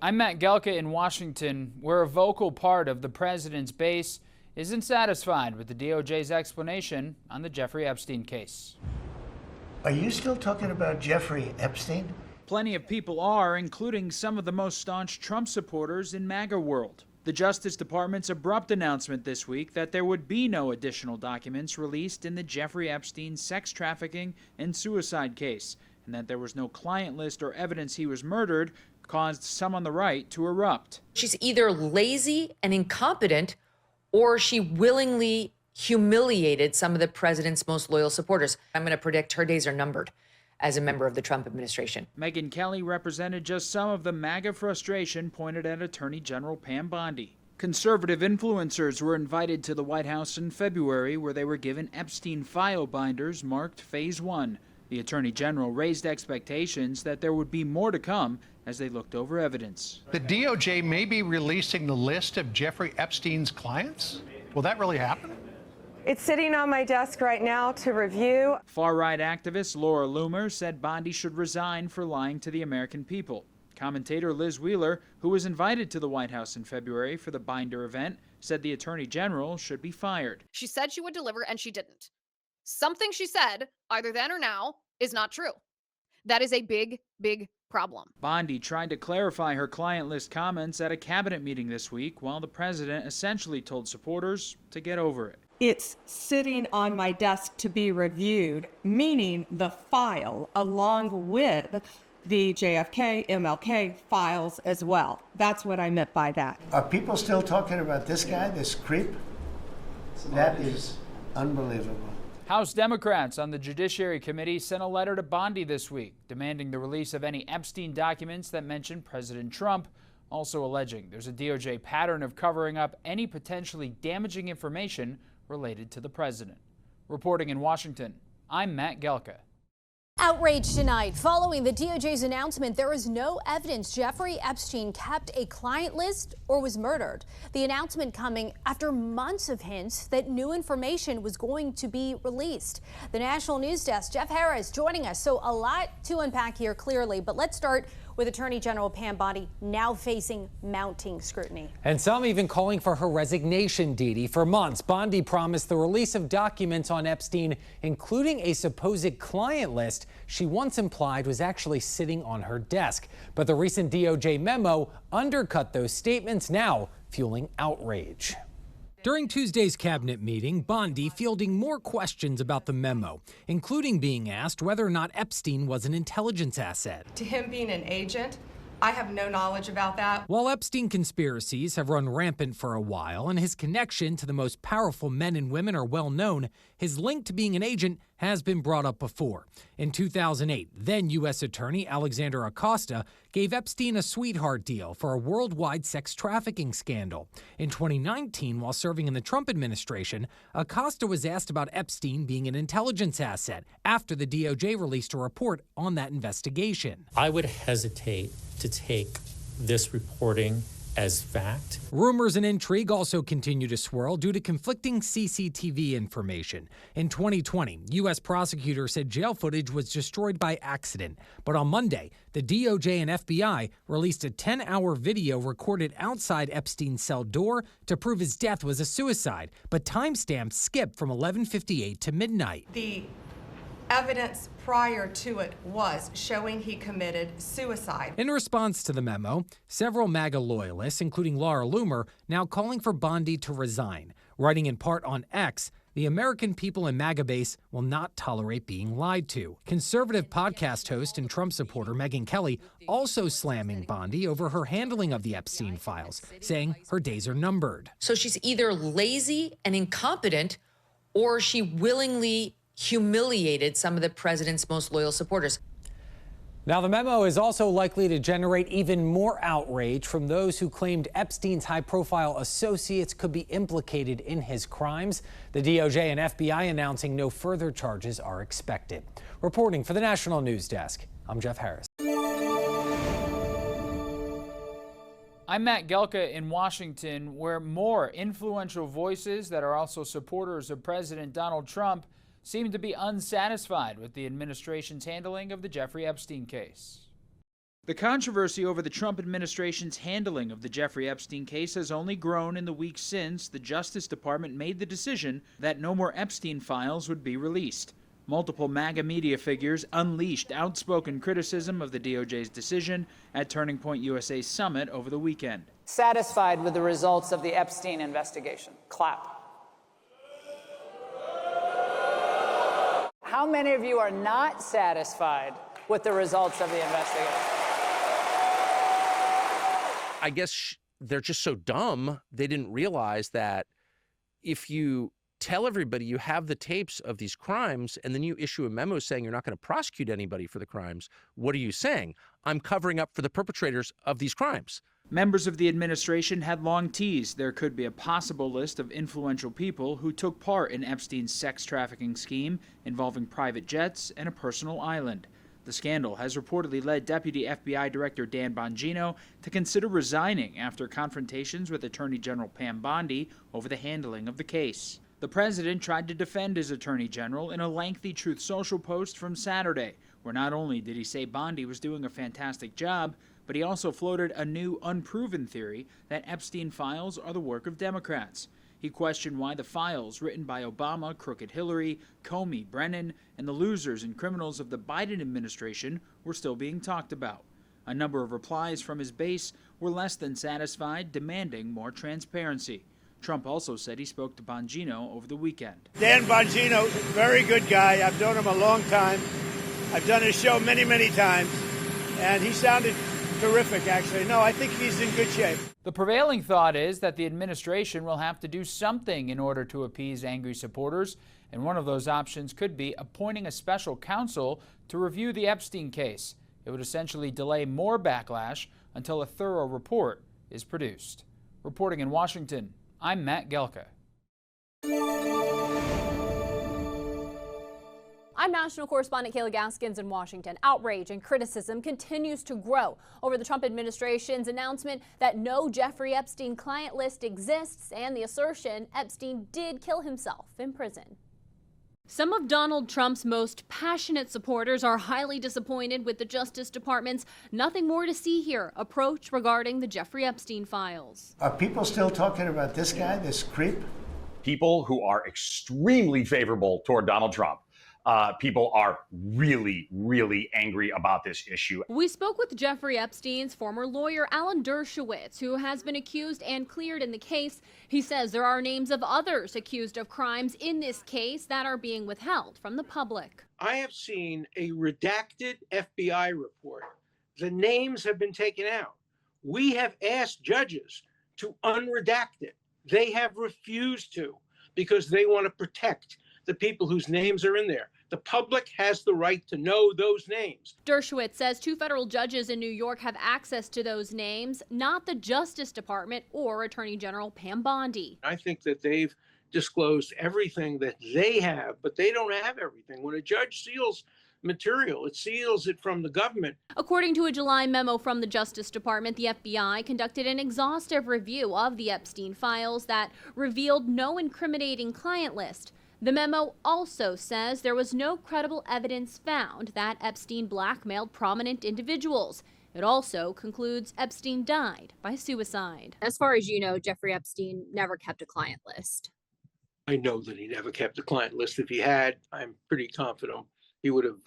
I'm Matt Gelka in Washington, where a vocal part of the president's base isn't satisfied with the DOJ's explanation on the Jeffrey Epstein case. Are you still talking about Jeffrey Epstein? Plenty of people are, including some of the most staunch Trump supporters in MAGA world. The Justice Department's abrupt announcement this week that there would be no additional documents released in the Jeffrey Epstein sex trafficking and suicide case, and that there was no client list or evidence he was murdered, caused some on the right to erupt. She's either lazy and incompetent, or she willingly humiliated some of the president's most loyal supporters. I'm going to predict her days are numbered as a member of the Trump administration. Megyn Kelly represented just some of the MAGA frustration pointed at Attorney General Pam Bondi. Conservative influencers were invited to the White House in February, where they were given Epstein file binders marked Phase 1. The Attorney General raised expectations that there would be more to come as they looked over evidence. The DOJ may be releasing the list of Jeffrey Epstein's clients? Will that really happen? It's sitting on my desk right now to review. Far-right activist Laura Loomer said Bondi should resign for lying to the American people. Commentator Liz Wheeler, who was invited to the White House in February for the binder event, said the Attorney General should be fired. She said she would deliver, and she didn't. Something she said, either then or now, is not true. That is a big, big problem. Bondi tried to clarify her client list comments at a cabinet meeting this week, while the president essentially told supporters to get over it. It's sitting on my desk to be reviewed, meaning the file along with the JFK, MLK files as well. That's what I meant by that. Are people still talking about this guy, this creep? That is unbelievable. House Democrats on the Judiciary Committee sent a letter to Bondi this week, demanding the release of any Epstein documents that mention President Trump, also alleging there's a DOJ pattern of covering up any potentially damaging information related to the president. Reporting in Washington, I'm Matt Gelka. Outrage tonight following the DOJ's announcement there is no evidence Jeffrey Epstein kept a client list or was murdered. The announcement coming after months of hints that new information was going to be released. The National News Desk, Jeff Harris joining us. So a lot to unpack here clearly, but let's start with Attorney General Pam Bondi now facing mounting scrutiny. And some even calling for her resignation, Didi. For months, Bondi promised the release of documents on Epstein, including a supposed client list she once implied was actually sitting on her desk. But the recent DOJ memo undercut those statements, now fueling outrage. During Tuesday's cabinet meeting, Bondi fielding more questions about the memo, including being asked whether or not Epstein was an intelligence asset. To him being an agent, I have no knowledge about that. While Epstein conspiracies have run rampant for a while and his connection to the most powerful men and women are well known, his link to being an agent has been brought up before. In 2008, then U.S. Attorney Alexander Acosta gave Epstein a sweetheart deal for a worldwide sex trafficking scandal. In 2019, while serving in the Trump administration, Acosta was asked about Epstein being an intelligence asset after the DOJ released a report on that investigation. I would hesitate to take this reporting as fact. Rumors and intrigue also continue to swirl due to conflicting CCTV information. In 2020, U.S. prosecutors said jail footage was destroyed by accident. But on Monday, the DOJ and FBI released a 10-hour video recorded outside Epstein's cell door to prove his death was a suicide, but timestamps skipped from 11:58 to midnight. The evidence prior to it was showing he committed suicide. In response to the memo, several MAGA loyalists, including Laura Loomer, now calling for Bondi to resign. Writing in part on X, the American people in MAGA base will not tolerate being lied to. Conservative podcast host and Trump supporter Megyn Kelly also slamming Bondi over her handling of the Epstein files, saying her days are numbered. So she's either lazy and incompetent, or she willingly humiliated some of the president's most loyal supporters. Now, the memo is also likely to generate even more outrage from those who claimed Epstein's high-profile associates could be implicated in his crimes. The DOJ and FBI announcing no further charges are expected. Reporting for the National News Desk, I'm Jeff Harris. I'm Matt Gelka in Washington, where more influential voices that are also supporters of President Donald Trump seem to be unsatisfied with the administration's handling of the Jeffrey Epstein case. The controversy over the Trump administration's handling of the Jeffrey Epstein case has only grown in the weeks since the Justice Department made the decision that no more Epstein files would be released. Multiple MAGA media figures unleashed outspoken criticism of the DOJ's decision at Turning Point USA's summit over the weekend. Satisfied with the results of the Epstein investigation? Clap. How many of you are not satisfied with the results of the investigation? I guess they're just so dumb, they didn't realize that if you tell everybody you have the tapes of these crimes and then you issue a memo saying you're not going to prosecute anybody for the crimes, what are you saying? I'm covering up for the perpetrators of these crimes. Members of the administration had long teased there could be a possible list of influential people who took part in Epstein's sex trafficking scheme involving private jets and a personal island. The scandal has reportedly led Deputy FBI Director Dan Bongino to consider resigning after confrontations with Attorney General Pam Bondi over the handling of the case. The president tried to defend his attorney general in a lengthy Truth Social post from Saturday, where not only did he say Bondi was doing a fantastic job, but he also floated a new, unproven theory that Epstein files are the work of Democrats. He questioned why the files written by Obama, Crooked Hillary, Comey, Brennan, and the losers and criminals of the Biden administration were still being talked about. A number of replies from his base were less than satisfied, demanding more transparency. Trump also said he spoke to Bongino over the weekend. Dan Bongino, very good guy. I've known him a long time. I've done his show many, many times, and he sounded terrific, actually. No, I think he's in good shape. The prevailing thought is that the administration will have to do something in order to appease angry supporters, and one of those options could be appointing a special counsel to review the Epstein case. It would essentially delay more backlash until a thorough report is produced. Reporting in Washington, I'm Matt Gelka. I'm national correspondent Kayla Gaskins in Washington. Outrage and criticism continues to grow over the Trump administration's announcement that no Jeffrey Epstein client list exists and the assertion Epstein did kill himself in prison. Some of Donald Trump's most passionate supporters are highly disappointed with the Justice Department's "nothing more to see here" approach regarding the Jeffrey Epstein files. Are people still talking about this guy, this creep? People who are extremely favorable toward Donald Trump. People are really, really angry about this issue. We spoke with Jeffrey Epstein's former lawyer, Alan Dershowitz, who has been accused and cleared in the case. He says there are names of others accused of crimes in this case that are being withheld from the public. I have seen a redacted FBI report. The names have been taken out. We have asked judges to unredact it. They have refused to because they want to protect the people whose names are in there. The public has the right to know those names. Dershowitz says 2 federal judges in New York have access to those names, not the Justice Department or Attorney General Pam Bondi. I think that they've disclosed everything that they have, but they don't have everything. When a judge seals material, it seals it from the government. According to a July memo from the Justice Department, the FBI conducted an exhaustive review of the Epstein files that revealed no incriminating client list. The memo also says there was no credible evidence found that Epstein blackmailed prominent individuals. It also concludes Epstein died by suicide. As far as you know, Jeffrey Epstein never kept a client list. I know that he never kept a client list. If he had, I'm pretty confident he would have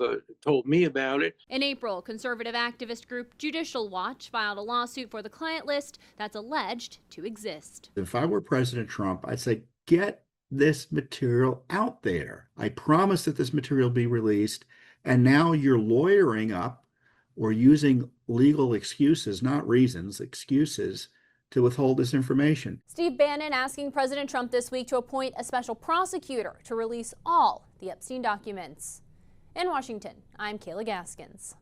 told me about it. In April, conservative activist group Judicial Watch filed a lawsuit for the client list that's alleged to exist. If I were President Trump, I'd say, get this material out there. I promise that this material be released, and now you're lawyering up or using legal excuses, not reasons, excuses, to withhold this information. Steve Bannon asking President Trump this week to appoint a special prosecutor to release all the Epstein documents. In Washington, I'm Kayla Gaskins.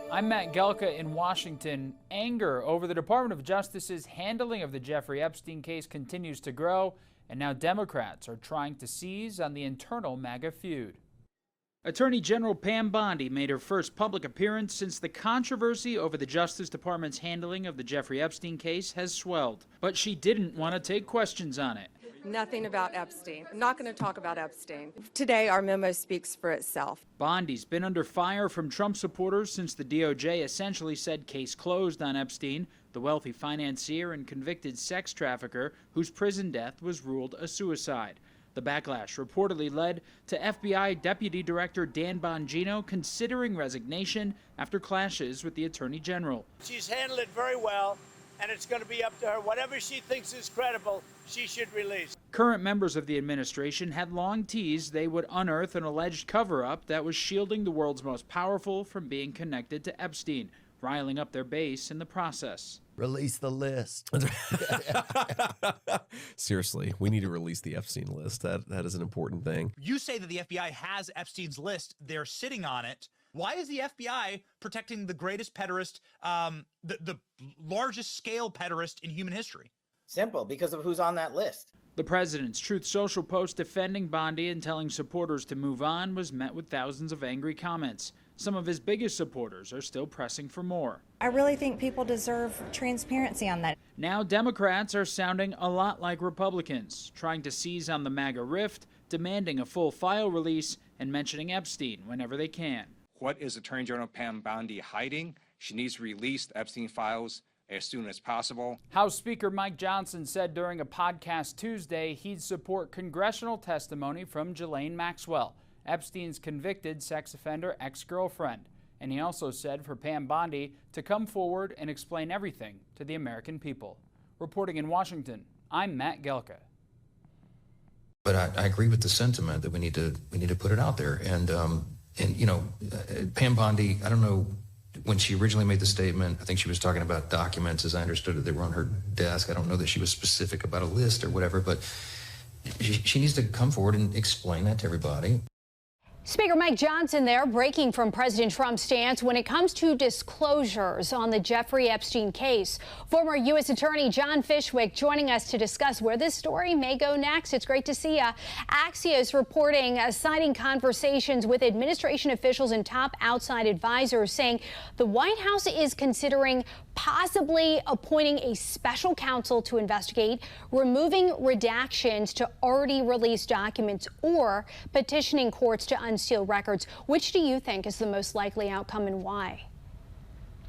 I'm Matt Gelka in Washington. Anger over the Department of Justice's handling of the Jeffrey Epstein case continues to grow, and now Democrats are trying to seize on the internal MAGA feud. Attorney General Pam Bondi made her first public appearance since the controversy over the Justice Department's handling of the Jeffrey Epstein case has swelled. But she didn't want to take questions on it. Nothing about Epstein. I'm not going to talk about Epstein. Today, our memo speaks for itself. Bondi's been under fire from Trump supporters since the DOJ essentially said case closed on Epstein, the wealthy financier and convicted sex trafficker whose prison death was ruled a suicide. The backlash reportedly led to FBI Deputy Director Dan Bongino considering resignation after clashes with the Attorney General. She's handled it very well, and it's going to be up to her. Whatever she thinks is credible, she should release. Current members of the administration had long teased they would unearth an alleged cover-up that was shielding the world's most powerful from being connected to Epstein, riling up their base in the process. Release the list. Seriously, we need to release the Epstein list. That is an important thing. You say that the FBI has Epstein's list. They're sitting on it. Why is the FBI protecting the greatest pederast, the largest scale pederast in human history? Simple, because of who's on that list. The president's Truth Social post defending Bondi and telling supporters to move on was met with thousands of angry comments. Some of his biggest supporters are still pressing for more. I really think people deserve transparency on that. Now Democrats are sounding a lot like Republicans, trying to seize on the MAGA rift, demanding a full file release, and mentioning Epstein whenever they can. What is Attorney General Pam Bondi hiding? She needs to release the Epstein files as soon as possible. House Speaker Mike Johnson said during a podcast Tuesday he'd support congressional testimony from Ghislaine Maxwell, Epstein's convicted sex offender ex-girlfriend. And he also said for Pam Bondi to come forward and explain everything to the American people. Reporting in Washington, I'm Matt Gelka. But I agree with the sentiment that we need to put it out there. And you know, Pam Bondi, I don't know, when she originally made the statement, I think she was talking about documents, as I understood it, they were on her desk. I don't know that she was specific about a list or whatever, but she needs to come forward and explain that to everybody. Speaker Mike Johnson there breaking from President Trump's stance when it comes to disclosures on the Jeffrey Epstein case. Former U.S. Attorney John Fishwick joining us to discuss where this story may go next. It's great to see you. Axios reporting citing conversations with administration officials and top outside advisors saying the White House is considering possibly appointing a special counsel to investigate, removing redactions to already released documents, or petitioning courts to unseal records. Which do you think is the most likely outcome and why?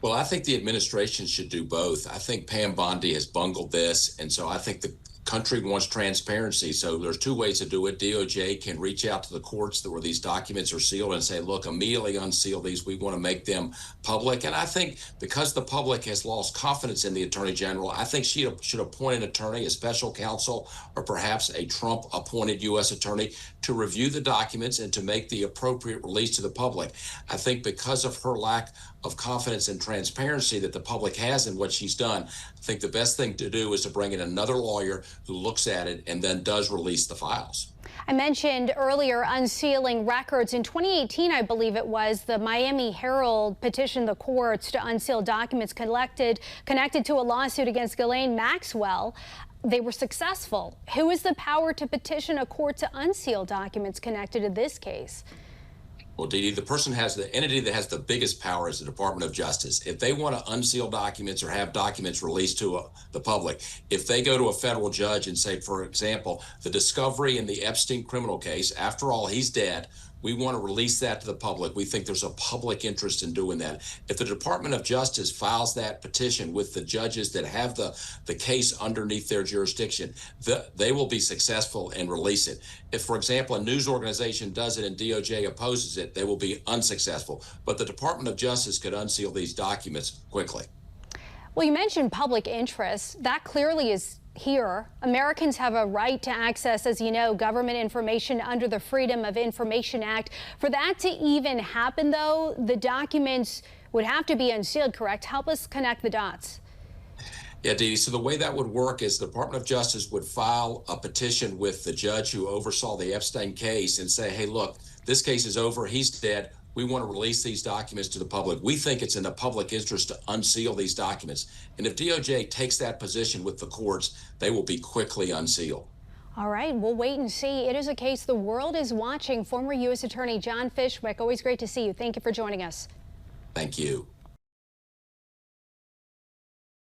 Well, I think the administration should do both. I think Pam Bondi has bungled this, and so I think the country wants transparency. So there's two ways to do it. DOJ can reach out to the courts where these documents are sealed and say, look, immediately unseal these. We want to make them public. And I think because the public has lost confidence in the Attorney General, I think she should appoint an attorney, a special counsel, or perhaps a Trump-appointed U.S. attorney to review the documents and to make the appropriate release to the public. I think because of her lack of confidence and transparency that the public has in what she's done, I think the best thing to do is to bring in another lawyer who looks at it and then does release the files. I mentioned earlier unsealing records. In 2018, I believe it was, the Miami Herald petitioned the courts to unseal documents connected to a lawsuit against Ghislaine Maxwell. They were successful. Who has the power to petition a court to unseal documents connected to this case? Well, Dee Dee, the entity that has the biggest power is the Department of Justice. If they want to unseal documents or have documents released to the public, if they go to a federal judge and say, for example, the discovery in the Epstein criminal case, after all, he's dead, we want to release that to the public. We think there's a public interest in doing that. If the Department of Justice files that petition with the judges that have the case underneath their jurisdiction, they will be successful and release it. If, for example, a news organization does it and DOJ opposes it, they will be unsuccessful. But the Department of Justice could unseal these documents quickly. Well, you mentioned public interest. That clearly is here. Americans have a right to access, as you know, government information under the Freedom of Information Act. For that to even happen, though, the documents would have to be unsealed, correct? Help us connect the dots. Yeah, Dee Dee. So the way that would work is the Department of Justice would file a petition with the judge who oversaw the Epstein case and say, hey, look, this case is over. He's dead. We want to release these documents to the public. We think it's in the public interest to unseal these documents. And if DOJ takes that position with the courts, they will be quickly unsealed. All right, we'll wait and see. It is a case the world is watching. Former U.S. Attorney John Fishwick, always great to see you. Thank you for joining us. Thank you.